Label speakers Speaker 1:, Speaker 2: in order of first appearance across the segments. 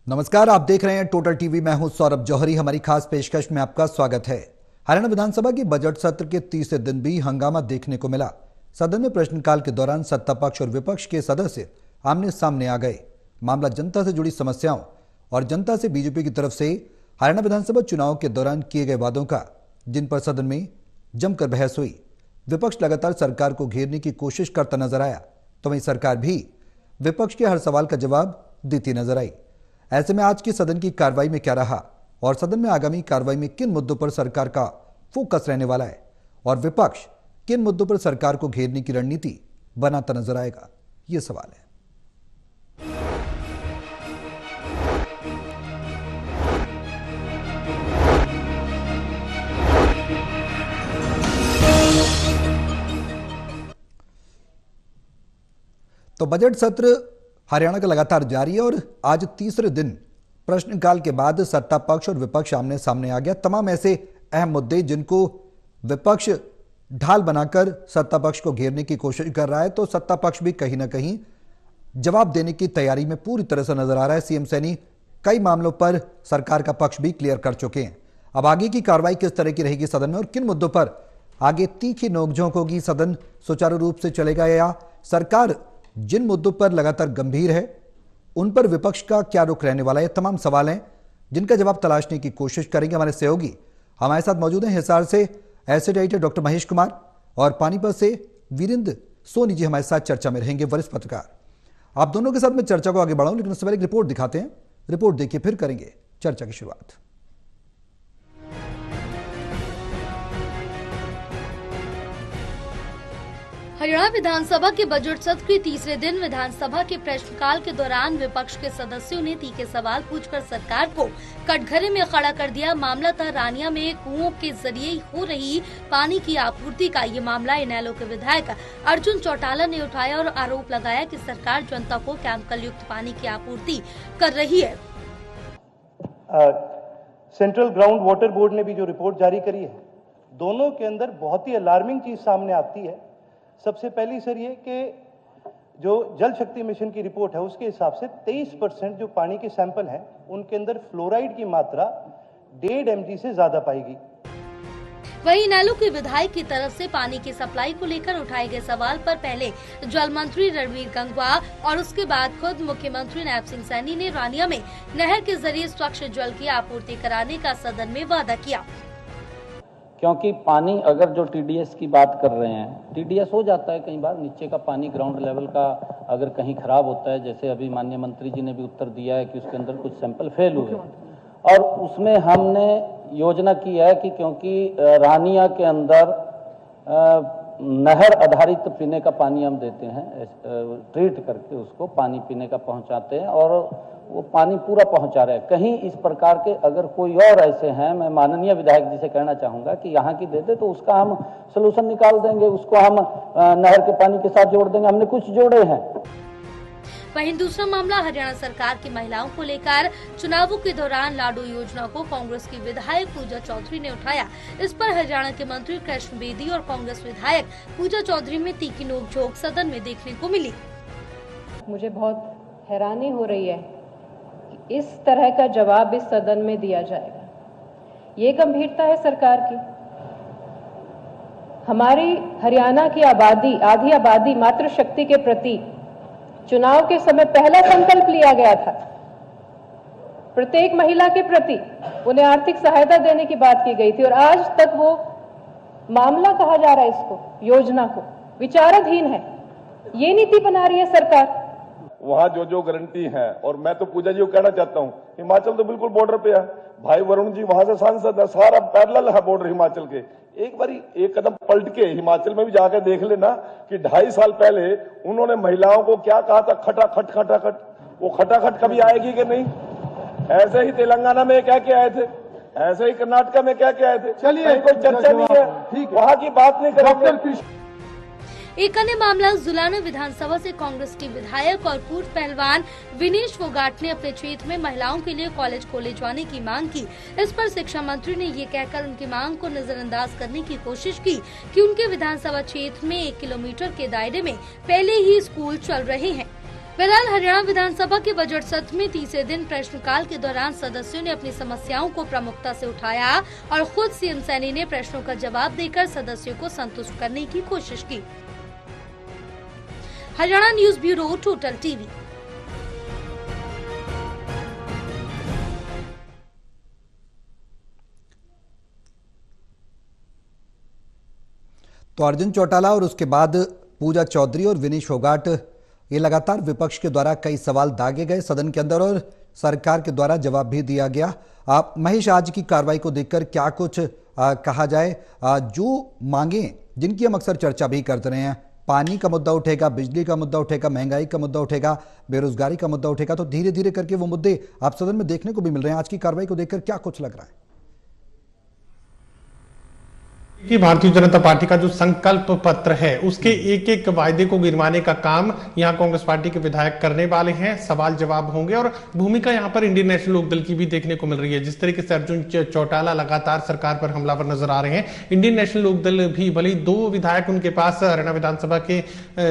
Speaker 1: नमस्कार, आप देख रहे हैं टोटल टीवी। मैं हूं सौरभ जौहरी। हमारी खास पेशकश में आपका स्वागत है। हरियाणा विधानसभा के बजट सत्र के तीसरे दिन भी हंगामा देखने को मिला। सदन में प्रश्नकाल के दौरान सत्ता पक्ष और विपक्ष के सदस्य आमने सामने आ गए। मामला जनता से जुड़ी समस्याओं और जनता से बीजेपी की तरफ से हरियाणा विधानसभा चुनाव के दौरान किए गए वादों का, जिन पर सदन में जमकर बहस हुई। विपक्ष लगातार सरकार को घेरने की कोशिश करता नजर आया, तो वहीं सरकार भी विपक्ष के हर सवाल का जवाब देती नजर आई। ऐसे में आज की सदन की कार्रवाई में क्या रहा और सदन में आगामी कार्रवाई में किन मुद्दों पर सरकार का फोकस रहने वाला है और विपक्ष किन मुद्दों पर सरकार को घेरने की रणनीति बनाता नजर आएगा, ये सवाल है। तो बजट सत्र हरियाणा का लगातार जारी है और आज तीसरे दिन प्रश्नकाल के बाद सत्ता पक्ष और विपक्ष आमने सामने आ गया। तमाम ऐसे अहम मुद्दे जिनको विपक्ष ढाल बनाकर सत्ता पक्ष को घेरने की कोशिश कर रहा है, तो सत्ता पक्ष भी कहीं ना कहीं जवाब देने की तैयारी में पूरी तरह से नजर आ रहा है। सीएम सैनी कई मामलों पर सरकार का पक्ष भी क्लियर कर चुके हैं। अब आगे की कार्रवाई किस तरह की रहेगी सदन में और किन मुद्दों पर आगे तीखी नोकझोंक होगी, सदन सुचारू रूप से चलेगा या सरकार जिन मुद्दों पर लगातार गंभीर है उन पर विपक्ष का क्या रुख रहने वाला है, तमाम सवाल हैं जिनका जवाब तलाशने की कोशिश करेंगे। हमारे सहयोगी हमारे साथ मौजूद हैं। हिसार से acid editor doctor Mahesh Kumar और पानीपत से वीरेंद्र सोनी जी हमारे साथ चर्चा में रहेंगे, वरिष्ठ पत्रकार। आप दोनों के साथ मैं चर्चा को आगे बढ़ाऊं, लेकिन उससे पहले एक रिपोर्ट दिखाते हैं। रिपोर्ट देखिए, फिर करेंगे चर्चा की शुरुआत।
Speaker 2: हरियाणा विधानसभा के बजट सत्र के तीसरे दिन विधानसभा के प्रश्नकाल के दौरान विपक्ष के सदस्यों ने तीखे सवाल पूछकर सरकार को कटघरे में खड़ा कर दिया। मामला था रानिया में कुओं के जरिए हो रही पानी की आपूर्ति का। ये मामला इनेलो के विधायक अर्जुन चौटाला ने उठाया और आरोप लगाया कि सरकार जनता को केमिकल युक्त पानी की आपूर्ति कर रही है।
Speaker 3: सेंट्रल ग्राउंड वाटर बोर्ड ने भी जो रिपोर्ट जारी करी है, दोनों के अंदर बहुत ही अलार्मिंग चीज सामने आती है। सबसे पहली सर ये कि जो जल शक्ति मिशन की रिपोर्ट है उसके हिसाब से 23% जो पानी के सैंपल हैं उनके अंदर फ्लोराइड की मात्रा 1.5 mg से ज्यादा पाएगी।
Speaker 2: वहीं इनेलो के विधायक की तरफ से पानी की सप्लाई को लेकर उठाए गए सवाल पर पहले जल मंत्री रणवीर गंगवा और उसके बाद खुद मुख्यमंत्री नायब सिंह सैनी ने रानिया में नहर के जरिए स्वच्छ जल की आपूर्ति कराने का सदन में वादा किया।
Speaker 4: क्योंकि पानी अगर जो टीडीएस की बात कर रहे हैं, टीडीएस हो जाता है कई बार नीचे का पानी ग्राउंड लेवल का अगर कहीं खराब होता है, जैसे अभी माननीय मंत्री जी ने भी उत्तर दिया है कि उसके अंदर कुछ सैंपल फेल हुए और उसमें हमने योजना की है कि क्योंकि रानिया के अंदर नहर आधारित पीने का पानी हम देते हैं, ट्रीट करके उसको पानी पीने का पहुंचाते हैं और वो पानी पूरा पहुंचा रहे हैं। कहीं इस प्रकार के अगर कोई और ऐसे हैं, मैं माननीय विधायक जी से कहना चाहूंगा कि यहाँ की दे दे तो उसका हम सलूशन निकाल देंगे, उसको हम नहर के पानी के साथ जोड़ देंगे। हमने कुछ जोड़े हैं।
Speaker 2: वहीं दूसरा मामला हरियाणा सरकार की महिलाओं को लेकर चुनावों के दौरान लाडो योजना को कांग्रेस की विधायक पूजा चौधरी ने उठाया। इस पर हरियाणा के मंत्री कृष्ण बेदी और कांग्रेस विधायक पूजा चौधरी में तीखी नोकझोंक सदन में देखने को मिली।
Speaker 5: मुझे बहुत हैरानी हो रही है कि इस तरह का जवाब इस सदन में दिया जाएगा। ये गंभीरता है सरकार की। हमारी हरियाणा की आबादी, आधी आबादी मातृशक्ति के प्रति चुनाव के समय पहला संकल्प लिया गया था। प्रत्येक महिला के प्रति उन्हें आर्थिक सहायता देने की बात की गई थी और आज तक वो मामला कहा जा रहा है, इसको योजना को विचाराधीन है। ये नीति बना रही है सरकार।
Speaker 6: वहां जो गारंटी है, और मैं तो पूजा जी को कहना चाहता हूं, हिमाचल तो बिल्कुल बॉर्डर पे है। भाई वरुण जी वहां से सांसद है, सारा पैरेलल है बॉर्डर हिमाचल के। एक बारी एक कदम पलट के हिमाचल में भी जाकर देख लेना कि 2.5 साल पहले उन्होंने महिलाओं को क्या कहा था, खटाखट खटाखट। वो खटाखट कभी आएगी कि नहीं? ऐसे ही तेलंगाना में कह के आए थे, ऐसे ही कर्नाटक में कह के आए थे। चलिए कोई चर्चा नहीं है, वहां की बात नहीं करेंगे।
Speaker 2: एक अन्य मामला जुलाना विधानसभा से कांग्रेस की विधायक और पूर्व पहलवान विनेश फोगाट ने अपने क्षेत्र में महिलाओं के लिए कॉलेज खोले जाने की मांग की। इस पर शिक्षा मंत्री ने ये कहकर उनकी मांग को नजरअंदाज करने की कोशिश की कि उनके विधानसभा क्षेत्र में 1 किलोमीटर के दायरे में पहले ही स्कूल चल रहे हैं। फिलहाल हरियाणा विधानसभा के बजट सत्र में तीसरे दिन प्रश्नकाल के दौरान सदस्यों ने अपनी समस्याओं को प्रमुखता से उठाया और खुद सीएम सैनी ने प्रश्नों का जवाब देकर सदस्यों को संतुष्ट करने की कोशिश की। Haryana news bureau, total TV.
Speaker 1: तो अर्जुन चौटाला और उसके बाद पूजा चौधरी और विनीश फोगाट, ये लगातार विपक्ष के द्वारा कई सवाल दागे गए सदन के अंदर और सरकार के द्वारा जवाब भी दिया गया। महेश, आज की कार्रवाई को देखकर क्या कुछ कहा जाए? जो मांगे जिनकी हम अक्सर चर्चा भी करते रहे हैं, पानी का मुद्दा उठेगा, बिजली का मुद्दा उठेगा, महंगाई का मुद्दा उठेगा, बेरोजगारी का मुद्दा उठेगा, तो धीरे धीरे करके वो मुद्दे आप सदन में देखने को भी मिल रहे हैं। आज की कार्रवाई को देखकर क्या कुछ लग रहा है?
Speaker 7: कि भारतीय जनता पार्टी का जो संकल्प पत्र है उसके एक एक वायदे को गिरवाने का काम यहां कांग्रेस पार्टी के विधायक करने वाले हैं। सवाल जवाब होंगे और भूमिका यहां पर इंडियन नेशनल लोकदल की भी देखने को मिल रही है। जिस तरीके से अर्जुन चौटाला लगातार सरकार पर हमलावर नजर आ रहे हैं, इंडियन नेशनल लोकदल भी भले ही 2 विधायक उनके पास हरियाणा विधानसभा के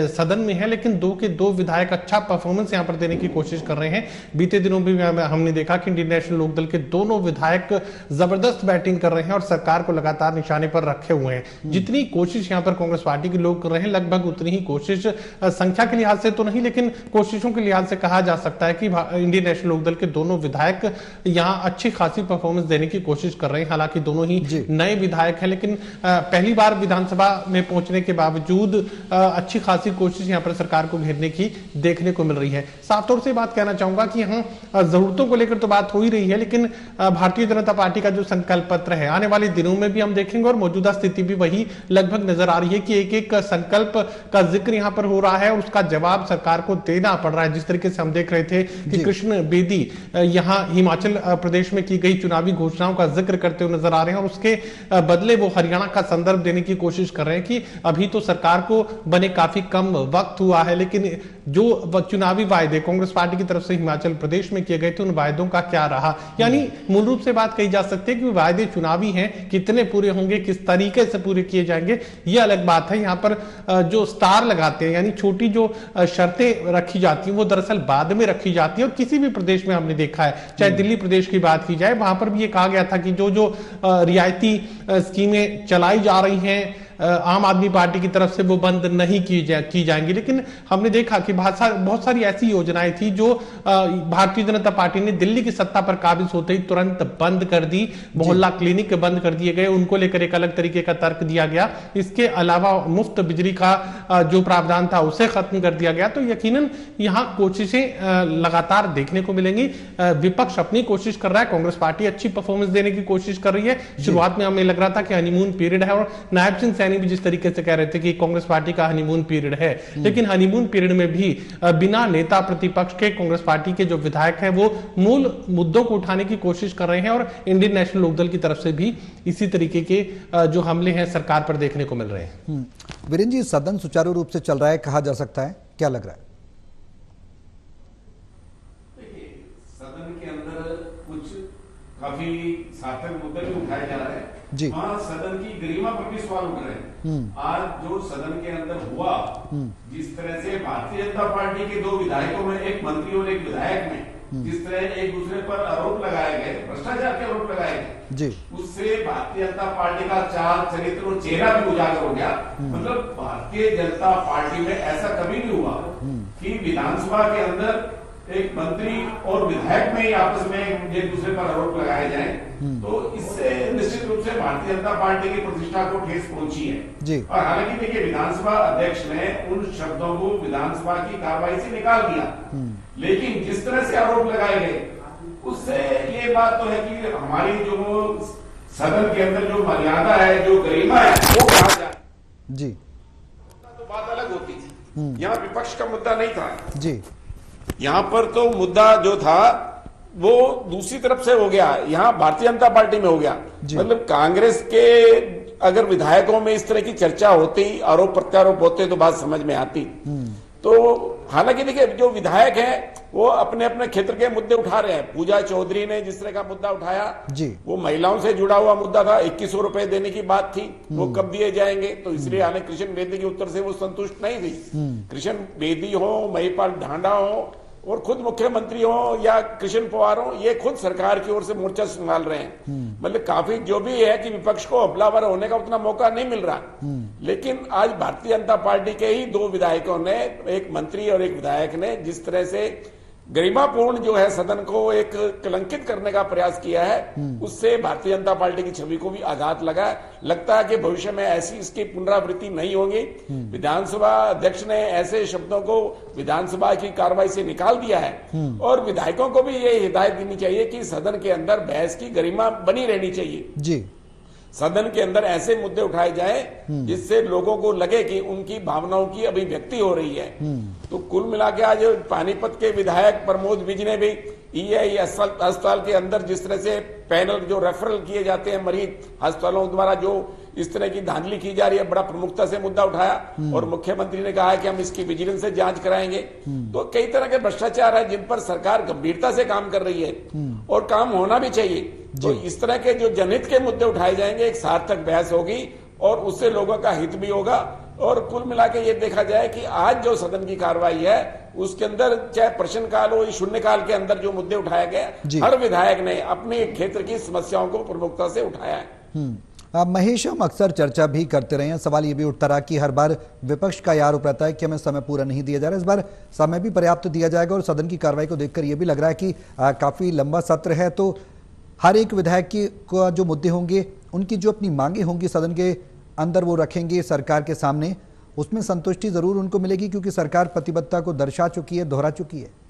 Speaker 7: सदन में है, लेकिन 2 के 2 विधायक अच्छा परफॉर्मेंस यहां पर देने की कोशिश कर रहे हैं। बीते दिनों भी हमने देखा कि इंडियन नेशनल लोकदल के दोनों विधायक जबरदस्त बैटिंग कर रहे हैं और सरकार को लगातार निशाने पर रखे हुए हैं। जितनी कोशिश यहां पर कांग्रेस पार्टी के लोग कर रहे हैं, लगभग उतनी ही कोशिश संख्या के लिहाज से तो नहीं, लेकिन कोशिशों के लिहाज से कहा जा सकता है कि इंडियन नेशनल लोकदल के दोनों विधायक यहां अच्छी खासी परफॉर्मेंस देने की कोशिश कर रहे हैं। हालांकि दोनों ही नए विधायक हैं, लेकिन पहली बार विधानसभा में पहुंचने के बावजूद अच्छी खासी कोशिश यहां पर सरकार को घेरने की देखने को मिल रही है। साफ तौर से बात कहना चाहूंगा कि यहां जरूरतों को लेकर तो बात हो ही रही है, लेकिन भारतीय जनता पार्टी का जो संकल्प पत्र है आने वाले दिनों में भी हम देखेंगे और मौजूदा स्थिति भी वही लगभग नजर आ रही है कि एक एक संकल्प का जिक्र यहां पर हो रहा है और उसका जवाब सरकार को देना पड़ रहा है। जिस तरीके से हम देख रहे थे कि कृष्ण बेदी यहां हिमाचल प्रदेश में की गई चुनावी घोषणाओं का जिक्र करते हुए नजर आ रहे हैं और उसके बदले वो हरियाणा का संदर्भ देने की कोशिश कर रहे हैं कि अभी तो सरकार को बने काफी कम वक्त हुआ है, लेकिन जो चुनावी वायदे कांग्रेस पार्टी की तरफ से हिमाचल प्रदेश में किए गए थे उन वायदों का क्या रहा। यानी मूल रूप से बात कही जा सकती है कि वायदे चुनावी हैं, कितने पूरे होंगे, किस तरीके से पूरे किए जाएंगे, ये अलग बात है। यहां पर जो स्टार लगाते हैं, यानी छोटी जो शर्तें रखी जाती हैं वो दरअसल बाद में रखी जाती है। और किसी भी प्रदेश में हमने देखा है, चाहे दिल्ली प्रदेश की बात की जाए, वहां पर भी ये कहा गया था कि जो जो रियायती स्कीमें चलाई जा रही हैं आम आदमी पार्टी की तरफ से वो बंद नहीं की जाएंगी। लेकिन हमने देखा कि बहुत सारी ऐसी योजनाएं थी जो भारतीय जनता पार्टी ने दिल्ली की सत्ता पर काबिज होते ही तुरंत बंद कर दी। मोहल्ला क्लिनिक बंद कर दिए गए, उनको लेकर एक अलग तरीके का तर्क दिया गया। इसके अलावा मुफ्त बिजली का जो प्रावधान था उसे खत्म कर दिया गया। तो यकीनन यहां कोशिशें लगातार देखने को मिलेंगी। विपक्ष अपनी कोशिश कर रहा है, कांग्रेस पार्टी अच्छी परफॉर्मेंस देने की कोशिश कर रही है। शुरुआत में हमें लग रहा था कि हनीमून पीरियड है और नायब सिंह सैनी भी जिस तरीके से कह रहे थे कि कांग्रेस पार्टी का हनीमून पीरियड है, लेकिन हनीमून पीरियड में भी बिना नेता प्रतिपक्ष के कांग्रेस पार्टी के जो विधायक हैं वो मूल मुद्दों को उठाने की कोशिश कर रहे हैं और इंडियन नेशनल लोकदल की तरफ से भी इसी तरीके के जो हमले हैं सरकार पर देखने को मिल रहे हैं।
Speaker 1: वीरेंद्र जी, सदन सुचारू रूप से चल रहा है कहा जा सकता है, क्या लग रहा है?
Speaker 8: सदन के अंदर कुछ काफी सार्थक मुद्दे भी उठाए जा रहे हैं जी। वहाँ सदन की गरिमा पर भी सवाल उठ रहे हैं। आज जो सदन के अंदर हुआ, जिस तरह से भारतीय जनता पार्टी के 2 विधायकों में, एक मंत्री और एक विधायक में जिस तरह एक दूसरे पर आरोप लगाए गए, भ्रष्टाचार के आरोप लगाए गए जी, उससे भारतीय जनता पार्टी का चाल चरित्र और चेहरा भी उजागर हो गया। मतलब भारतीय जनता पार्टी में ऐसा कभी नहीं हुआ कि विधानसभा के अंदर एक मंत्री और विधायक में ही आपस में एक दूसरे पर आरोप लगाए जाएं। तो इससे निश्चित रूप से भारतीय जनता पार्टी की प्रतिष्ठा को ठेस पहुंची है जी। और हालांकि देखिए, विधानसभा अध्यक्ष ने उन शब्दों को विधानसभा की कार्रवाई से निकाल दिया, लेकिन जिस तरह से आरोप लगाए गए उससे ये बात तो है कि हमारी जो सदन के अंदर जो मर्यादा है, जो गरिमा है, वो कहा जाए जी। तो बात अलग होती थी। यहाँ विपक्ष का मुद्दा नहीं था जी, यहां पर तो मुद्दा जो था वो दूसरी तरफ से हो गया, यहां भारतीय जनता पार्टी में हो गया। मतलब कांग्रेस के अगर विधायकों में इस तरह की चर्चा होती, आरोप प्रत्यारोप होते तो बात समझ में आती। तो हालांकि देखिए जो विधायक हैं वो अपने अपने क्षेत्र के मुद्दे उठा रहे हैं। पूजा चौधरी ने जिस तरह का मुद्दा उठाया
Speaker 1: जी,
Speaker 8: वो महिलाओं से जुड़ा हुआ मुद्दा था। 2100 रुपए देने की बात थी, वो कब दिए जाएंगे, तो इसलिए हालांकि कृष्ण बेदी के उत्तर से वो संतुष्ट नहीं थी। कृष्ण बेदी हो, महिपाल ढांडा हो और खुद मुख्यमंत्री हो या कृष्ण पवार हो, ये खुद सरकार की ओर से मोर्चा संभाल रहे हैं। मतलब काफी जो भी है कि विपक्ष को हमलावर होने का उतना मौका नहीं मिल रहा। लेकिन आज भारतीय जनता पार्टी के ही 2 विधायकों ने, एक मंत्री और एक विधायक ने जिस तरह से गरिमापूर्ण जो है सदन को एक कलंकित करने का प्रयास किया है, उससे भारतीय जनता पार्टी की छवि को भी आघात लगा। लगता है कि भविष्य में ऐसी इसकी पुनरावृत्ति नहीं होगी। विधानसभा अध्यक्ष ने ऐसे शब्दों को विधानसभा की कार्रवाई से निकाल दिया है और विधायकों को भी ये हिदायत देनी चाहिए कि सदन के अंदर बहस की गरिमा बनी रहनी चाहिए जी। सदन के अंदर ऐसे मुद्दे उठाए जाएं जिससे लोगों को लगे कि उनकी भावनाओं की अभिव्यक्ति हो रही है। तो कुल मिला के आज पानीपत के विधायक प्रमोद विज ने भी ईआई अस्पताल के अंदर जिस तरह से पैनल जो रेफरल किए जाते हैं मरीज अस्पतालों द्वारा, जो इस तरह की धांधली की जा रही है, बड़ा प्रमुखता से मुद्दा उठाया और मुख्यमंत्री ने कहा कि हम इसकी विजिलेंस से जांच कराएंगे। तो कई तरह के भ्रष्टाचार है जिन पर सरकार गंभीरता से काम कर रही है और काम होना भी चाहिए। तो इस तरह के जो जनहित के मुद्दे उठाए जाएंगे, एक सार्थक बहस होगी और उससे लोगों का हित भी होगा। और कुल मिला के ये देखा जाए कि आज जो सदन की कार्रवाई है उसके अंदर चाहे प्रश्नकाल हो, शून्यकाल के अंदर जो मुद्दे उठाए गए, हर विधायक ने अपने क्षेत्र की समस्याओं को प्रमुखता से उठाया है।
Speaker 1: महेश, हम अक्सर चर्चा भी करते रहे हैं, सवाल ये भी उठता रहा कि हर बार विपक्ष का ये आरोप रहता है कि हमें समय पूरा नहीं दिया जा रहा है। इस बार समय भी पर्याप्त दिया जाएगा और सदन की कार्रवाई को देखकर ये भी लग रहा है कि काफी लंबा सत्र है, तो हर एक विधायक की को जो मुद्दे होंगे, उनकी जो अपनी मांगे होंगी सदन के अंदर वो रखेंगे सरकार के सामने, उसमें संतुष्टि जरूर उनको मिलेगी क्योंकि सरकार प्रतिबद्धता को दर्शा चुकी है, दोहरा चुकी है।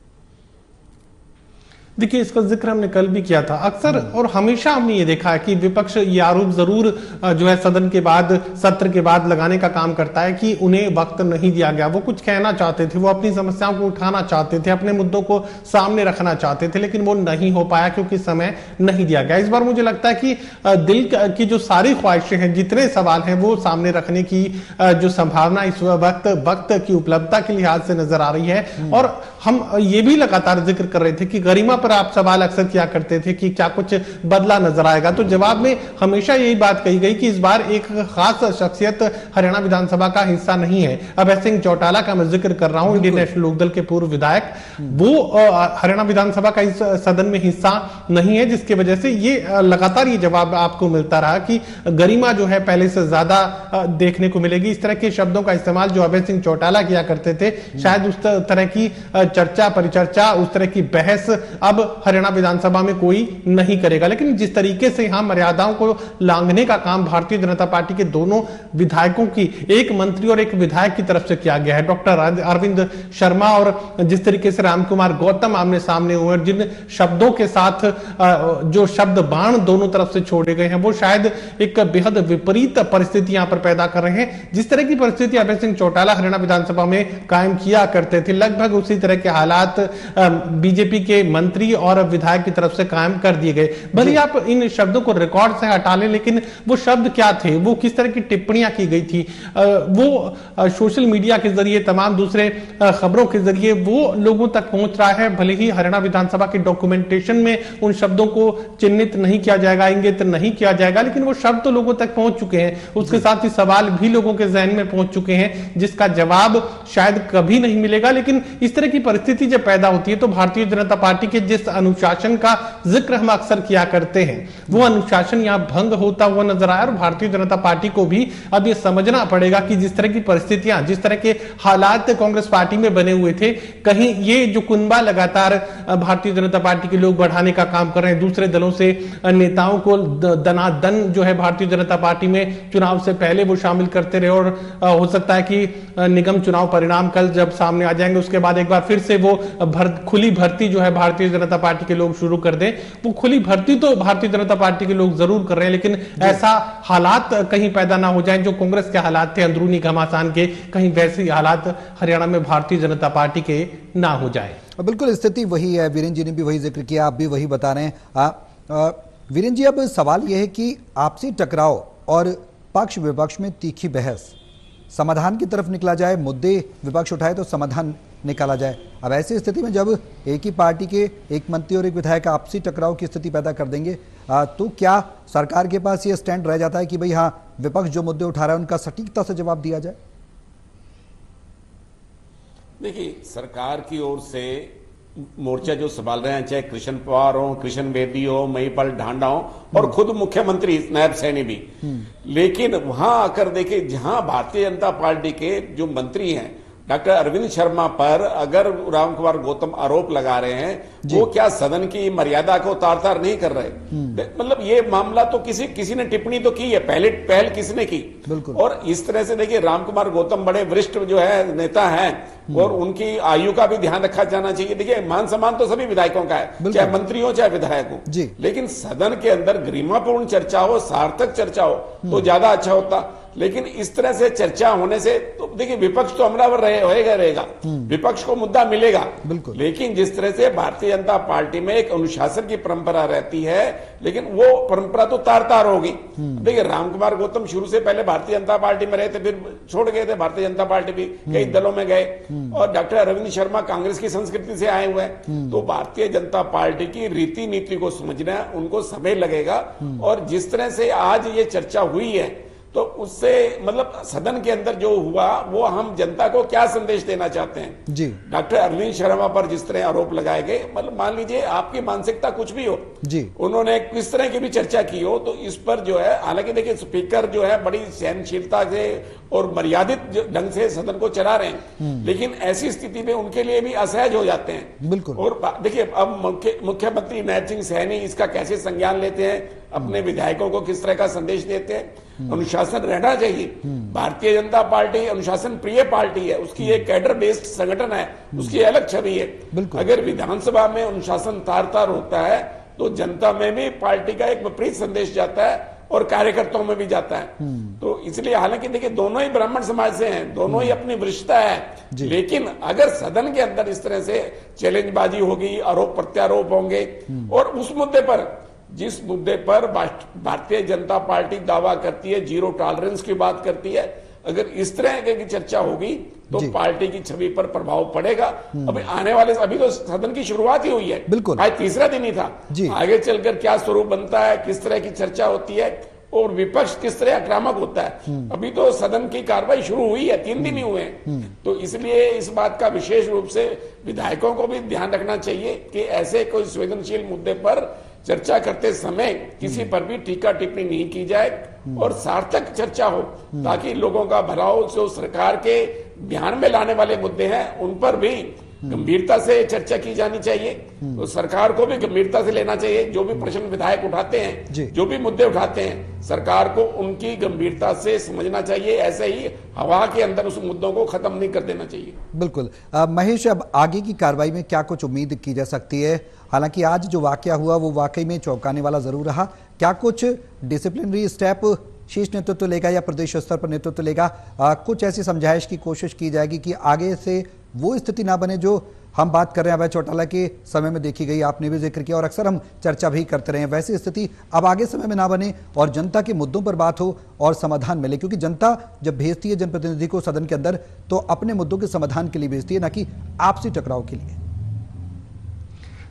Speaker 7: देखिए, इसका जिक्र हमने कल भी किया था। अक्सर और हमेशा हमने ये देखा है कि विपक्ष ये आरोप जरूर जो है सदन के बाद, सत्र के बाद लगाने का काम करता है कि उन्हें वक्त नहीं दिया गया। वो कुछ कहना चाहते थे, वो अपनी समस्याओं को उठाना चाहते थे, अपने मुद्दों को सामने रखना चाहते थे, लेकिन वो नहीं हो पाया क्योंकि समय नहीं दिया गया। इस बार मुझे लगता है कि दिल की जो सारी ख्वाहिशें हैं, जितने सवाल हैं, वो सामने रखने की जो संभावना इस वक्त की उपलब्धता के लिहाज से नजर आ रही है। और हम ये भी लगातार जिक्र कर रहे थे कि गरिमा पर आप सवाल अक्सर किया करते थे कि क्या कुछ बदला नजर आएगा, तो जवाब में हमेशा यही बात कही गई कि इस बार एक खास शख्सियत हरियाणा विधानसभा का हिस्सा नहीं है। अभय सिंह चौटाला का मैं जिक्र कर रहा हूं, इंडियन नेशनल लोकदल के पूर्व विधायक, वो हरियाणा विधानसभा का इस सदन में हिस्सा नहीं है, जिसकी वजह से ये लगातार ये जवाब आपको मिलता रहा कि गरिमा जो है पहले से ज्यादा देखने को मिलेगी। इस तरह के शब्दों का इस्तेमाल जो अभय सिंह चौटाला किया करते थे, शायद उस तरह की चर्चा परिचर्चा, उस तरह की बहस अब हरियाणा विधानसभा में कोई नहीं करेगा। लेकिन जिस तरीके से यहां मर्यादाओं को लांघने का काम भारतीय जनता पार्टी के दोनों विधायकों की, एक मंत्री और एक विधायक की तरफ से किया गया है, डॉक्टर अरविंद शर्मा और जिस तरीके से रामकुमार गौतम आमने सामने हुए, जिन शब्दों के साथ जो शब्द बाण दोनों तरफ से छोड़े गए हैं, वो शायद एक बेहद विपरीत परिस्थिति यहां पर पैदा कर रहे हैं। जिस तरह की परिस्थिति अभय सिंह चौटाला हरियाणा विधानसभा में कायम किया करते थे, लगभग उसी तरह के हालात बीजेपी के मंत्री और विधायक की तरफ से कायम कर दिए गए। भले आप इन शब्दों को रिकॉर्ड से हटा लें, लेकिन वो शब्द क्या थे, वो किस तरह की टिप्पणियां की गई थी, वो सोशल मीडिया के जरिए, तमाम दूसरे खबरों के जरिए वो लोगों तक पहुंच रहा है। भले ही हरियाणा विधानसभा के डॉक्यूमेंटेशन में उन शब्दों को चिन्हित नहीं किया जाएगा, इंगित नहीं किया जाएगा, लेकिन वो शब्द तो लोगों तक पहुंच चुके हैं। उसके साथ ही सवाल भी लोगों के जहन में पहुंच चुके हैं, जिसका जवाब शायद कभी नहीं मिलेगा। लेकिन इस तरह की परिस्थिति जब पैदा होती है तो भारतीय जनता पार्टी के जिस अनुशासन का जिक्र हम अक्सर किया करते हैं, वो अनुशासन यहां भंग होता हुआ नजर आया। और भारतीय जनता पार्टी को भी अब ये समझना पड़ेगा कि जिस तरह की परिस्थितियां, जिस तरह के हालात कांग्रेस पार्टी में बने हुए थे, कहीं ये जो कुनबा लगातार भारतीय जनता पार्टी के लोग बढ़ाने का काम कर रहे हैं, दूसरे दलों से नेताओं को दनादन जो है भारतीय जनता पार्टी में चुनाव से पहले वो शामिल करते रहे। और हो सकता है कि निगम चुनाव परिणाम कल जब सामने आ जाएंगे, उसके बाद एक बार फिर से वो खुली भर्ती जो है भारतीय जनता पार्टी के लोग शुरू कर दें। वो खुली भर्ती तो भारतीय जनता पार्टी के लोग जरूर कर रहे हैं, लेकिन ऐसा हालात कहीं पैदा ना हो जाए जो कांग्रेस के हालात थे अंदरूनी घमासान के, कहीं वैसे हालात हरियाणा में भारतीय जनता पार्टी के ना हो जाए।
Speaker 1: बिल्कुल स्थिति वही है, वीरेंद्र जी ने भी वही जिक्र किया, आप भी वही बता रहे हैं। वीरेंद्र जी, अब सवाल यह है कि आपसी टकराव और पक्ष विपक्ष में तीखी बहस समाधान की तरफ निकला जाए, मुद्दे विपक्ष उठाए तो समाधान निकाला जाए। अब ऐसी स्थिति में जब एक ही पार्टी के एक मंत्री और एक विधायक आपसी टकराव की स्थिति पैदा कर देंगे, तो क्या सरकार के पास ये स्टैंड रह जाता है कि भाई हाँ, विपक्ष जो मुद्दे उठा रहा है उनका सटीकता से जवाब दिया जाए?
Speaker 8: देखिए, सरकार की ओर से मोर्चा जो संभाल रहे हैं, चाहे कृष्ण पवार हो, कृष्ण बेदी हो, महिपाल ढांडा हो और खुद मुख्यमंत्री नायब सैनी भी, लेकिन वहां आकर देखिए, जहां भारतीय जनता पार्टी के जो मंत्री हैं डॉक्टर अरविंद शर्मा पर अगर राम कुमार गौतम आरोप लगा रहे हैं, वो क्या सदन की मर्यादा को तार तार नहीं कर रहे? मतलब ये मामला तो किसी ने टिप्पणी तो की है, पहल किसने की? और इस तरह से देखिए, राम कुमार गौतम बड़े वरिष्ठ जो है नेता हैं और उनकी आयु का भी ध्यान रखा जाना चाहिए। देखिए, मान सम्मान तो सभी विधायकों का है, चाहे मंत्री हो चाहे विधायक हो, लेकिन सदन के अंदर गरिमापूर्ण चर्चा हो, सार्थक चर्चा हो तो ज्यादा अच्छा होता। लेकिन इस तरह से चर्चा होने से तो देखिए, विपक्ष तो हमलावर रहेगा, विपक्ष को मुद्दा मिलेगा, लेकिन जिस तरह से भारतीय जनता पार्टी में एक अनुशासन की परंपरा रहती है, लेकिन वो परंपरा तो तार तार होगी। देखिए, राम कुमार गौतम शुरू से पहले भारतीय जनता पार्टी में रहे थे, फिर छोड़ गए थे भारतीय जनता पार्टी भी, कई दलों में गए, और डॉक्टर अरविंद शर्मा कांग्रेस की संस्कृति से आए हुए हैं। तो भारतीय जनता पार्टी की रीति नीति को समझना उनको समय लगेगा, और जिस तरह से आज ये चर्चा हुई है, तो उससे मतलब सदन के अंदर जो हुआ, वो हम जनता को क्या संदेश देना चाहते हैं जी। डॉक्टर अरविंद शर्मा पर जिस तरह आरोप लगाए गए, मतलब मान लीजिए आपकी मानसिकता कुछ भी हो जी, उन्होंने किस तरह की भी चर्चा की हो, तो इस पर जो है, हालांकि देखिए स्पीकर जो है बड़ी सहनशीलता से और मर्यादित ढंग से सदन को चला रहे हैं, लेकिन ऐसी स्थिति में उनके लिए भी असहज हो जाते हैं। बिल्कुल। और देखिए, अब मुख्यमंत्री नायब सिंह सैनी इसका कैसे संज्ञान लेते हैं, अपने विधायकों को किस तरह का संदेश देते हैं? अनुशासन रहना चाहिए। भारतीय जनता पार्टी अनुशासन प्रिय पार्टी है, उसकी एक कैडर बेस्ड संगठन है, उसकी अलग छवि है। अगर विधानसभा में अनुशासन तार तार होता है तो जनता में भी पार्टी का एक विपरीत संदेश जाता है और कार्यकर्ताओं में भी जाता है। तो इसलिए, हालांकि देखिए, दोनों ही ब्राह्मण समाज से हैं, दोनों ही अपनी वरिष्ठता है, लेकिन अगर सदन के अंदर इस तरह से चैलेंजबाजी होगी, आरोप प्रत्यारोप होंगे, और उस मुद्दे पर, जिस मुद्दे पर भारतीय जनता पार्टी दावा करती है, जीरो टॉलरेंस की बात करती है, अगर इस तरह की चर्चा होगी तो पार्टी की छवि पर प्रभाव पड़ेगा। अभी आने वाले, अभी तो सदन की शुरुआत ही हुई है, बिल्कुल, आज तीसरा दिन ही था, आगे चलकर क्या स्वरूप बनता है, किस तरह की चर्चा होती है और विपक्ष किस तरह आक्रामक होता है, अभी तो सदन की कार्रवाई शुरू हुई है, 3 दिन ही हुए हैं। तो इसलिए इस बात का विशेष रूप से विधायकों को भी ध्यान रखना चाहिए कि ऐसे कोई संवेदनशील मुद्दे पर चर्चा करते समय किसी पर भी टीका टिप्पणी नहीं की जाए और सार्थक चर्चा हो, ताकि लोगों का भला हो। जो सरकार के ध्यान में लाने वाले मुद्दे हैं उन पर भी गंभीरता से चर्चा की जानी चाहिए, तो सरकार को भी गंभीरता से लेना चाहिए। जो भी प्रश्न विधायक उठाते हैं, जो भी मुद्दे उठाते हैं, सरकार को उनकी गंभीरता से समझना चाहिए, ऐसे ही हवा के अंदर उस मुद्दों को खत्म नहीं कर देना चाहिए।
Speaker 1: बिल्कुल। महेश, अब आगे की कार्रवाई में क्या कुछ उम्मीद की जा सकती है? हालांकि आज जो वाकया हुआ वो वाकई में चौंकाने वाला जरूर रहा। क्या कुछ डिसिप्लिनरी स्टेप शीर्ष नेतृत्व लेगा या प्रदेश स्तर पर नेतृत्व लेगा? कुछ ऐसी समझाइश की कोशिश की जाएगी कि आगे से वो स्थिति ना बने जो हम बात कर रहे हैं अभय चौटाला के समय में देखी गई, आपने भी जिक्र किया और अक्सर हम चर्चा भी करते रहे हैं, वैसी स्थिति अब आगे समय में ना बने और जनता के मुद्दों पर बात हो और समाधान मिले। क्योंकि जनता जब भेजती है जनप्रतिनिधि को सदन के अंदर, तो अपने मुद्दों के समाधान के लिए भेजती है, ना कि आपसी टकराव के लिए।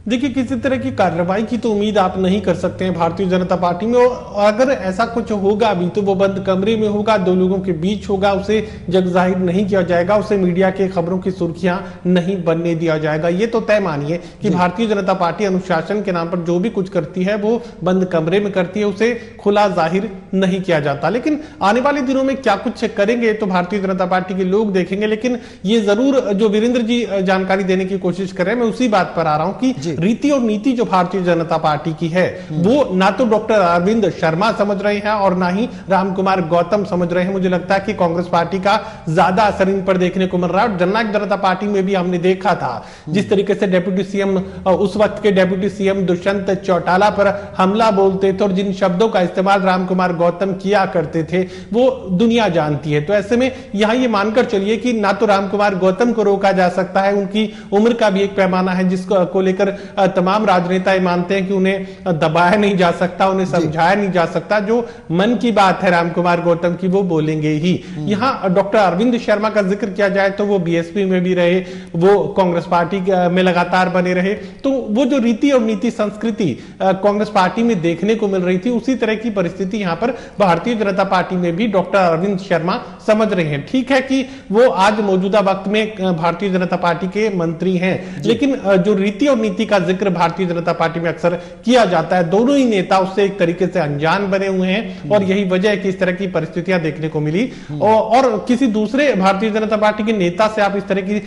Speaker 7: देखिए, किसी तरह की कार्रवाई की तो उम्मीद आप नहीं कर सकते हैं भारतीय जनता पार्टी में, और अगर ऐसा कुछ होगा भी तो वो बंद कमरे में होगा, 2 लोगों के बीच होगा, उसे जग जाहिर नहीं किया जाएगा, उसे मीडिया के खबरों की सुर्खियां नहीं बनने दिया जाएगा। ये तो तय मानिए कि भारतीय जनता पार्टी अनुशासन के नाम पर जो भी कुछ करती है वो बंद कमरे में करती है, उसे खुला जाहिर नहीं किया जाता। लेकिन आने वाले दिनों में क्या कुछ करेंगे तो भारतीय जनता पार्टी के लोग देखेंगे। लेकिन ये जरूर, जो वीरेंद्र जी जानकारी देने की कोशिश कर रहे हैं, मैं उसी बात पर आ रहा हूं कि रीति और नीति जो भारतीय जनता पार्टी की है वो ना तो डॉक्टर अरविंद शर्मा समझ रहे हैं और ना ही राम कुमार गौतम समझ रहे हैं। मुझे लगता है कि कांग्रेस पार्टी का ज्यादा असर इन पर देखने को मिल रहा है। जननायक जनता पार्टी में भी हमने देखा था जिस तरीके से डेप्यूटी सीएम, उस वक्त के डेप्यूटी सीएम दुष्यंत चौटाला पर हमला बोलते थे और जिन शब्दों का इस्तेमाल राम कुमार गौतम किया करते थे वो दुनिया जानती है। तो ऐसे में यहां ये मानकर चलिए कि ना तो राम कुमार गौतम को रोका जा सकता है, उनकी उम्र का भी एक पैमाना है जिसको लेकर तमाम राजनेता मानते हैं कि उन्हें दबाया नहीं जा सकता, उन्हें समझाया नहीं जा सकता, जो मन की बात है रामकुमार गौतम की वो बोलेंगे ही। यहाँ डॉक्टर अरविंद शर्मा का जिक्र किया जाए तो वो बीएसपी में भी रहे, वो कांग्रेस पार्टी में लगातार बने रहे, तो वो जो रीति और नीति संस्कृति कांग्रेस पार्टी में देखने को मिल रही थी उसी तरह की परिस्थिति यहाँ पर भारतीय जनता पार्टी में भी डॉक्टर अरविंद शर्मा समझ रहे हैं। ठीक है कि वो आज मौजूदा वक्त में भारतीय जनता पार्टी के मंत्री हैं, लेकिन जो रीति और नीति का जिक्र भारतीय जनता पार्टी में अक्सर किया जाता है, दोनों ही नेता उससे एक तरीके से अनजान बने हुए हैं और यही वजह है कि इस तरह की परिस्थितियां देखने को मिली। और किसी दूसरे भारतीय जनता पार्टी के नेता से आप इस तरह की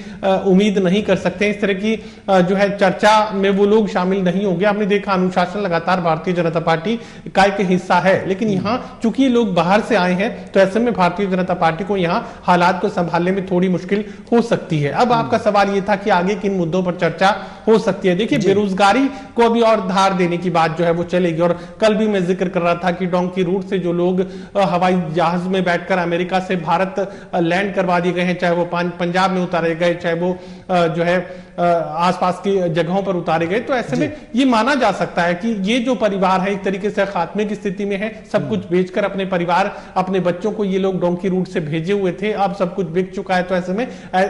Speaker 7: उम्मीद नहीं कर सकते। इस तरह की जो है चर्चा में वो लोग शामिल नहीं होंगे। आपने देखा अनुशासन लगातार भारतीय जनता पार्टी इकाई का हिस्सा है, लेकिन यहाँ चूंकि ये लोग बाहर से आए हैं तो ऐसे में भारतीय जनता पार्टी को यहाँ हालात को संभालने में थोड़ी मुश्किल हो सकती है। अब आपका सवाल ये था कि आगे किन मुद्दों पर चर्चा हो सकती है। देखिए, बेरोजगारी को अभी और धार देने की बात जो है वो चलेगी, और कल भी मैं जिक्र कर रहा था कि डोंकी रूट से जो लोग हवाई जहाज में बैठकर अमेरिका से भारत लैंड करवा दिए गए हैं, चाहे वो पंजाब में उतारे गए, चाहे वो जो है आसपास की जगहों पर उतारे गए, तो ऐसे में ये माना जा सकता है कि ये जो परिवार है एक तरीके से खात्मे की स्थिति में है। सब कुछ बेचकर अपने परिवार, अपने बच्चों को ये लोग डोंकी रूट से भेजे हुए थे, अब सब कुछ बिक चुका है। तो ऐसे में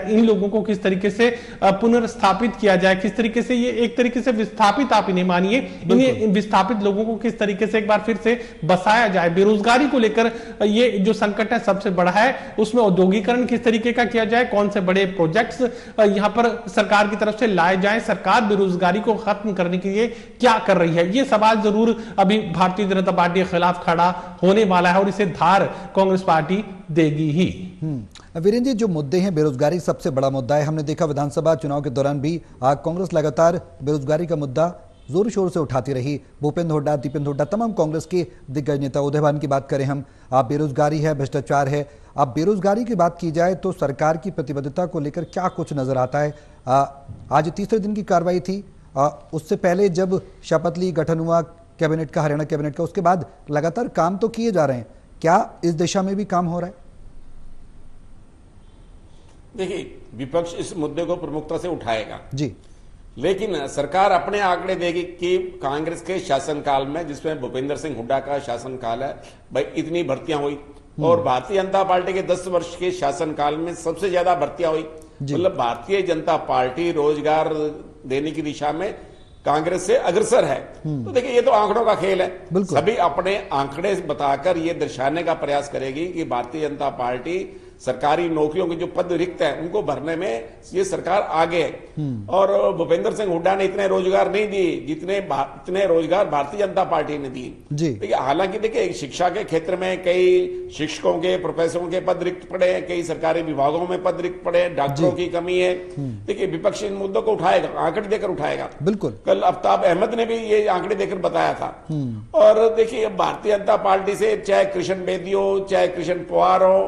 Speaker 7: इन लोगों को किस तरीके से पुनर्स्थापित किया जाए, किस तरीके से ये एक तरीके से विस्थापित, आप इन्हें मानिए, इन्हें विस्थापित लोगों को किस तरीके से एक बार फिर से बसाया जाए। बेरोजगारी को लेकर ये जो संकट है सबसे बड़ा है, उसमें औद्योगिकरण किस तरीके का किया जाए, कौन से बड़े प्रोजेक्ट्स यहाँ पर सरकार की तरफ से लाए जाएं, सरकार बेरोजगारी को खत्म करने के लिए क्या कर रही है, ये सवाल जरूर अभी भारतीय जनता पार्टी के खिलाफ खड़ा होने वाला है और इसे धार कांग्रेस पार्टी देगी ही।
Speaker 1: वीरेंद्र जी, जो मुद्दे हैं, बेरोजगारी सबसे बड़ा मुद्दा है। हमने देखा विधानसभा चुनाव के दौरान भी कांग्रेस लगातार बेरोजगारी का मुद्दा जोर शोर से उठाती रही। भूपेंद्र हुड्डा, दीपेंद्र हुड्डा, तमाम कांग्रेस के दिग्गज नेता, उदयभान की बात करें हम, आप बेरोजगारी है, भ्रष्टाचार है। अब बेरोजगारी की बात की जाए तो सरकार की प्रतिबद्धता को लेकर क्या कुछ नजर आता है? आज तीसरे दिन की कार्रवाई थी, उससे पहले जब शपथ ली, गठन हुआ कैबिनेट का, हरियाणा कैबिनेट का, उसके बाद लगातार काम तो किए जा रहे हैं, क्या इस दिशा में भी काम हो रहा है?
Speaker 8: देखिए, विपक्ष इस मुद्दे को प्रमुखता से उठाएगा जी,
Speaker 9: लेकिन सरकार अपने आंकड़े देगी कि कांग्रेस के शासनकाल में, जिसमें भूपेंद्र सिंह हुड्डा का शासनकाल है, भाई इतनी भर्तियां हुई, और भारतीय जनता पार्टी के 10 वर्ष के शासनकाल में सबसे ज्यादा भर्तियां हुई। मतलब भारतीय जनता पार्टी रोजगार देने की दिशा में कांग्रेस से अग्रसर है। तो देखिए, ये तो आंकड़ों का खेल है। सभी अपने आंकड़े बताकर ये दर्शाने का प्रयास करेगी कि भारतीय जनता पार्टी सरकारी नौकरियों के जो पद रिक्त हैं उनको भरने में ये सरकार आगे है। और भूपेंद्र सिंह हुड्डा ने इतने रोजगार नहीं दिए जितने रोजगार भारतीय जनता पार्टी ने दिए। देखिए, हालांकि देखिए, शिक्षा के क्षेत्र में कई शिक्षकों के, प्रोफेसरों के पद रिक्त पड़े हैं, कई सरकारी विभागों में पद रिक्त पड़े हैं, डॉक्टरों की कमी है। देखिए, विपक्ष इन मुद्दों को उठाएगा, आंकड़े देकर उठाएगा। बिल्कुल, कल आफ्ताब अहमद ने भी ये आंकड़े देकर बताया था। और देखिए, भारतीय जनता पार्टी से चाहे कृष्ण बेदी हो, चाहे कृष्ण पवार हो,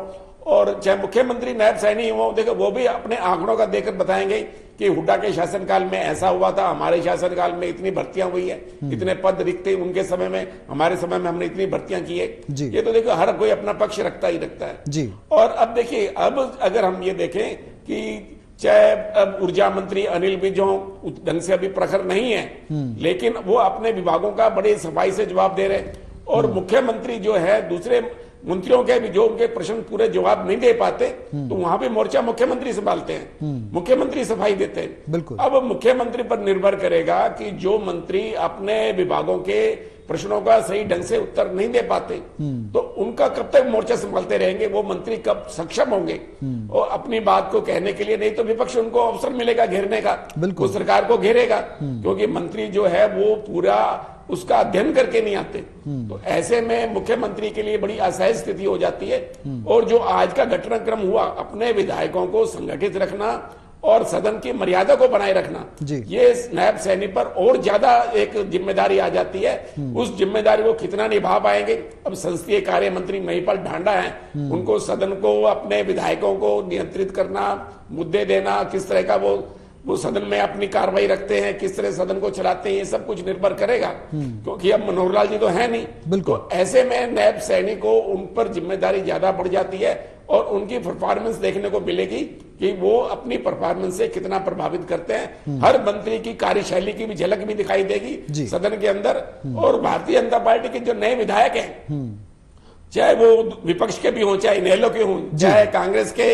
Speaker 9: और चाहे मुख्यमंत्री नायब सैनी हो, देखो वो भी अपने आंकड़ों का देकर बताएंगे कि हुड्डा के शासनकाल में ऐसा हुआ था, हमारे शासनकाल में इतनी भर्तियां हुई है, इतने पद रिक्त थे उनके समय में, हमारे समय में हमने इतनी भर्तियां की है। ये तो देखो, हर कोई अपना पक्ष रखता ही रखता है जी। और अब देखिए, अब अगर हम ये देखें कि चाहे अब ऊर्जा मंत्री अनिल विज हो, ढंग से अभी प्रखर नहीं है, लेकिन वो अपने विभागों का बड़ी सफाई से जवाब दे रहे हैं। और मुख्यमंत्री जो है, दूसरे मंत्रियों के भी जो उनके प्रश्न पूरे जवाब नहीं दे पाते, तो वहां भी मोर्चा मुख्यमंत्री संभालते हैं, मुख्यमंत्री सफाई देते हैं। बिल्कुल, अब मुख्यमंत्री पर निर्भर करेगा कि जो मंत्री अपने विभागों के प्रश्नों का सही ढंग से उत्तर नहीं दे पाते, तो उनका कब तक मोर्चा संभालते रहेंगे, वो मंत्री कब सक्षम होंगे और अपनी बात को कहने के लिए? नहीं तो विपक्ष उनको अवसर मिलेगा घेरने का, वो सरकार को घेरेगा, क्योंकि मंत्री जो है वो पूरा उसका अध्ययन करके नहीं आते। तो ऐसे में मुख्यमंत्री के लिए बड़ी असहज स्थिति हो जाती है। और जो आज का घटनाक्रम हुआ, अपने विधायकों को संगठित रखना और सदन की मर्यादा को बनाए रखना, ये नायब सैनी पर और ज्यादा एक जिम्मेदारी आ जाती है। उस जिम्मेदारी को कितना निभा पाएंगे? अब संसदीय कार्य मंत्री महिपाल ढांडा है, उनको सदन को, अपने विधायकों को नियंत्रित करना, मुद्दे देना, किस तरह का वो सदन में अपनी कार्रवाई रखते हैं, किस तरह सदन को चलाते हैं, ये सब कुछ निर्भर करेगा, क्योंकि अब मनोहर लाल जी तो है नहीं। बिल्कुल, तो ऐसे में नायब सैनी को उन पर जिम्मेदारी ज्यादा बढ़ जाती है। और उनकी परफॉर्मेंस देखने को मिलेगी कि वो अपनी परफॉर्मेंस से कितना प्रभावित करते हैं। हर मंत्री की कार्यशैली की भी झलक भी दिखाई देगी सदन के अंदर। और भारतीय जनता पार्टी के जो नए विधायक हैं, चाहे वो विपक्ष के भी हों, चाहे इनेलो के हों, चाहे कांग्रेस के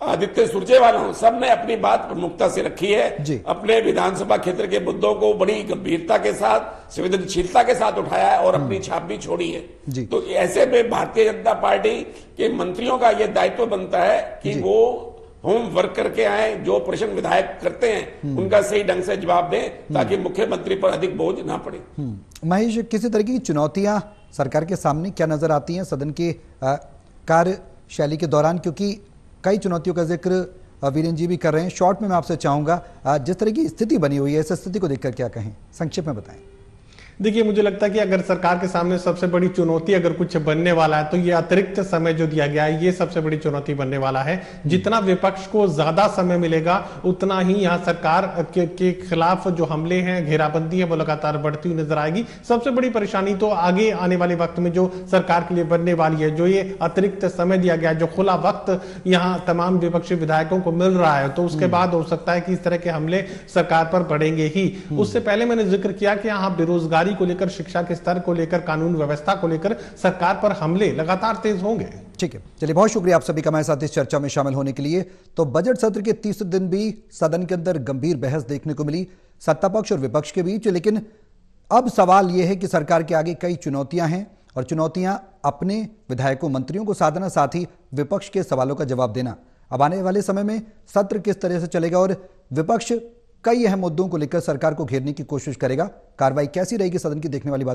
Speaker 9: आदित्य सुरजेवाला हों, सब ने अपनी बात प्रमुखता से रखी है। अपने विधानसभा क्षेत्र के मुद्दों को बड़ी गंभीरता के साथ, संवेदनशीलता के साथ उठाया है और अपनी छाप भी छोड़ी है। तो ऐसे में भारतीय जनता पार्टी के मंत्रियों का यह दायित्व बनता है कि वो होम वर्क करके आए, जो प्रश्न विधायक करते हैं उनका सही ढंग से जवाब दें, ताकि मुख्यमंत्री पर अधिक बोझ ना पड़े।
Speaker 1: महेश, किसी तरह की चुनौतियां सरकार के सामने क्या नजर आती हैं सदन के कार्यशैली के दौरान, क्योंकि कई चुनौतियों का जिक्र वीरेंद्र जी भी कर रहे हैं। शॉर्ट में मैं आपसे चाहूंगा, जिस तरह की स्थिति बनी हुई है, इस स्थिति को देखकर क्या कहें, संक्षेप में बताएं।
Speaker 7: देखिए, मुझे लगता है कि अगर सरकार के सामने सबसे बड़ी चुनौती अगर कुछ बनने वाला है तो ये अतिरिक्त समय जो दिया गया है, ये सबसे बड़ी चुनौती बनने वाला है। जितना विपक्ष को ज्यादा समय मिलेगा, उतना ही यहाँ सरकार के खिलाफ जो हमले हैं, घेराबंदी है, वो लगातार बढ़ती हुई नजर आएगी। सबसे बड़ी परेशानी तो आगे आने वाले वक्त में जो सरकार के लिए बनने वाली है, जो ये अतिरिक्त समय दिया गया, जो खुला वक्त यहाँ तमाम विपक्षी विधायकों को मिल रहा है, तो उसके बाद हो सकता है कि इस तरह के हमले सरकार पर बढ़ेंगे ही। उससे पहले मैंने जिक्र किया कि यहाँ बेरोजगारी को लेकर, शिक्षा के स्तर को लेकर, कानून व्यवस्था को लेकर सरकार पर हमले लगातार तेज होंगे।
Speaker 1: ठीक है, चलिए, बहुत शुक्रिया आप सभी का हमारे साथ इस चर्चा में शामिल होने के लिए। तो बजट सत्र के तीसरे दिन भी सदन के अंदर गंभीर बहस देखने को मिली सत्ता पक्ष और विपक्ष के बीच, लेकिन अब सवाल यह है कि सरकार के आगे कई चुनौतियां हैं और चुनौतियां अपने विधायकों, मंत्रियों को साधना, साथ ही विपक्ष के सवालों का जवाब देना। अब आने वाले समय में सत्र किस तरह से चलेगा और विपक्ष कई अहम मुद्दों को लेकर सरकार को घेरने की कोशिश करेगा, कार्रवाई कैसी रहेगी सदन की, देखने वाली बात